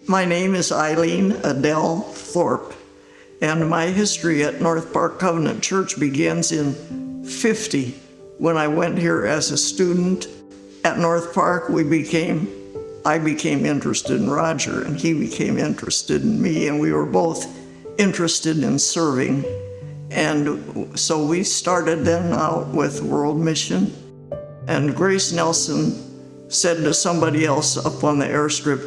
My name is Eileen Adele Thorpe, and my history at North Park Covenant Church begins in '50 when I went here as a student. At North Park, I became interested in Roger, and he became interested in me, and we were both interested in serving. And so we started then out with World Mission, and Grace Nelson said to somebody else up on the airstrip,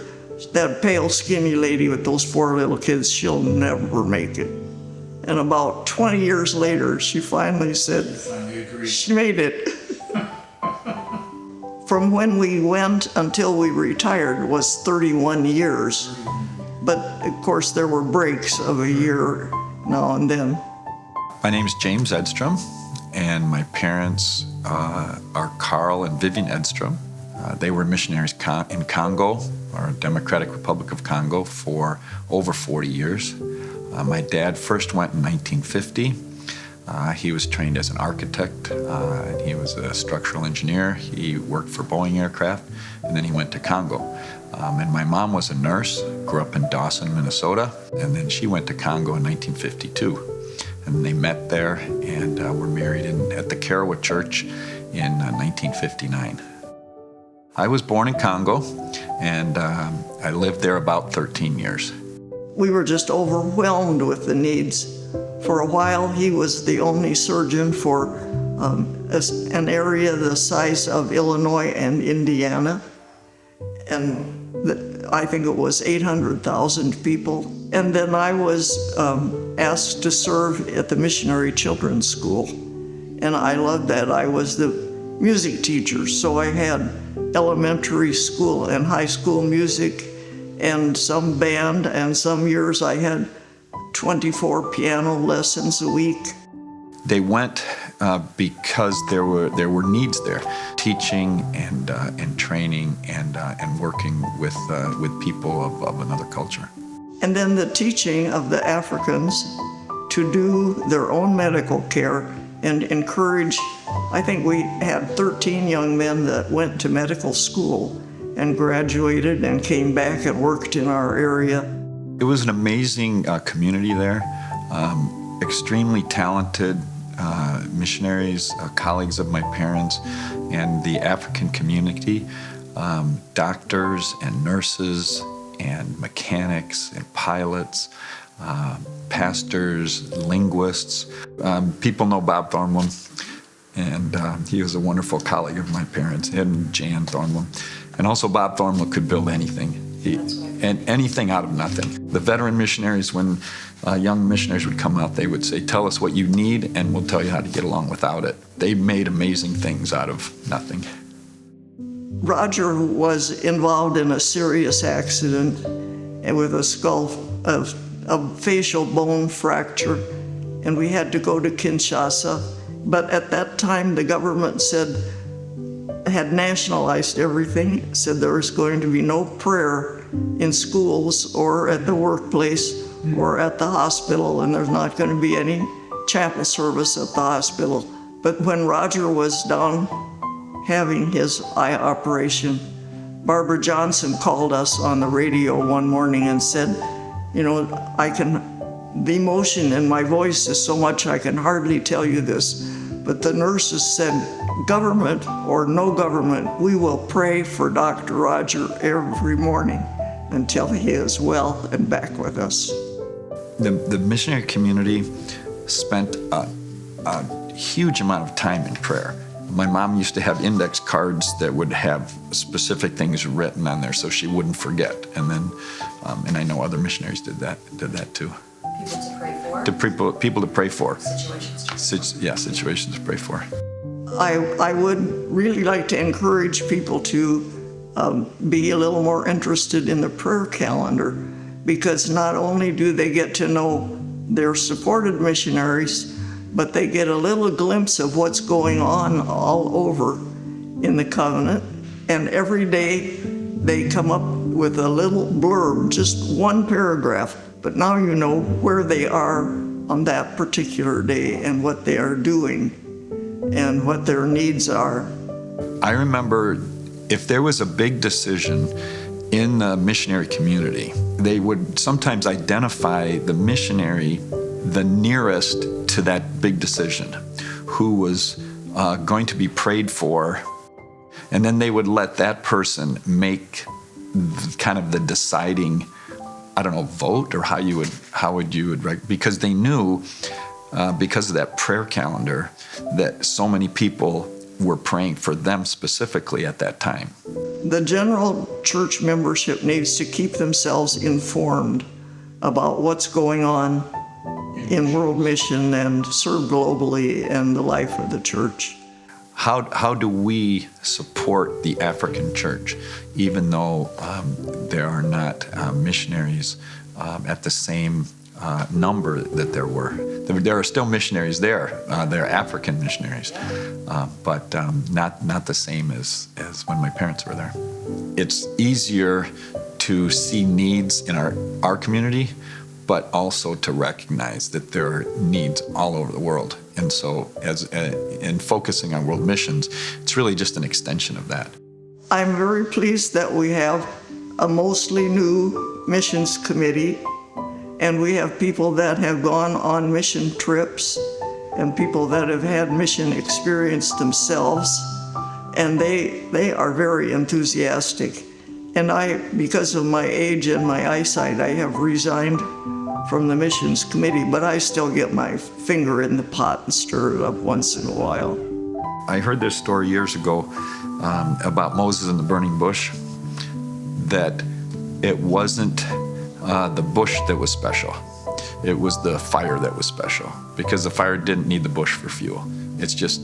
"That pale, skinny lady with those 4 little kids, she'll never make it." And about 20 years later, she finally said, she made it. From when we went until we retired was 31 years. But of course, there were breaks of a year now and then. My name is James Edstrom, and my parents are Carl and Vivian Edstrom. They were missionaries in Congo, or Democratic Republic of Congo, for over 40 years. My dad first went in 1950. He was trained as an architect, and he was a structural engineer. He worked for Boeing Aircraft, and then he went to Congo. And my mom was a nurse, grew up in Dawson, Minnesota, and then she went to Congo in 1952. And they met there and were married at the Karawa Church in 1959. I was born in Congo, and I lived there about 13 years. We were just overwhelmed with the needs. For a while, he was the only surgeon for an area the size of Illinois and Indiana. And I think it was 800,000 people. And then I was asked to serve at the Missionary Children's School. And I loved that. I was the music teacher, so I had elementary school and high school music and some band, and some years I had 24 piano lessons a week. They went because there were needs there, teaching and training and working with people of another culture. And then the teaching of the Africans to do their own medical care and encourage. I think we had 13 young men that went to medical school and graduated and came back and worked in our area. It was an amazing community there, extremely talented missionaries, colleagues of my parents, and the African community, doctors and nurses and mechanics and pilots, pastors, linguists. People know Bob Thornblum, and he was a wonderful colleague of my parents, him and Jan Thornblum. And also Bob Thornblum could build anything, and anything out of nothing. The veteran missionaries, when young missionaries would come out, they would say, "Tell us what you need and we'll tell you how to get along without it." They made amazing things out of nothing. Roger was involved in a serious accident and with a facial bone fracture, and we had to go to Kinshasa. But at that time, the government had nationalized everything, said there was going to be no prayer in schools or at the workplace or at the hospital, and there's not going to be any chapel service at the hospital. But when Roger was down having his eye operation, Barbara Johnson called us on the radio one morning and said, the emotion in my voice is so much I can hardly tell you this, but the nurses said, government or no government, we will pray for Dr. Roger every morning until he is well and back with us. The missionary community spent a huge amount of time in prayer. My mom used to have index cards that would have specific things written on there so she wouldn't forget. And then, and I know other missionaries did that too. People to pray for? People to pray for. Situations To pray for. I would really like to encourage people to be a little more interested in the prayer calendar, because not only do they get to know their supported missionaries, but they get a little glimpse of what's going on all over in the covenant. And every day they come up with a little blurb, just one paragraph, but now you know where they are on that particular day and what they are doing and what their needs are. I remember if there was a big decision in the missionary community, they would sometimes identify the missionary the nearest to that big decision, who was going to be prayed for, and then they would let that person make kind of the deciding, I don't know, vote, or how would you because they knew, because of that prayer calendar, that so many people were praying for them specifically at that time. The general church membership needs to keep themselves informed about what's going on in world mission and serve globally and the life of the church. How do we support the African church, even though there are not missionaries at the same number that there were? There are still missionaries there. They're African missionaries, but not the same as when my parents were there. It's easier to see needs in our community, but also to recognize that there are needs all over the world. And so in focusing on world missions, it's really just an extension of that. I'm very pleased that we have a mostly new missions committee, and we have people that have gone on mission trips and people that have had mission experience themselves, and they are very enthusiastic. And because of my age and my eyesight, I have resigned from the missions committee, but I still get my finger in the pot and stir it up once in a while. I heard this story years ago about Moses and the burning bush, that it wasn't the bush that was special. It was the fire that was special, because the fire didn't need the bush for fuel. It's just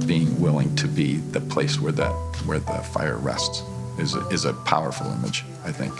being willing to be the place where the fire rests is a powerful image, I think.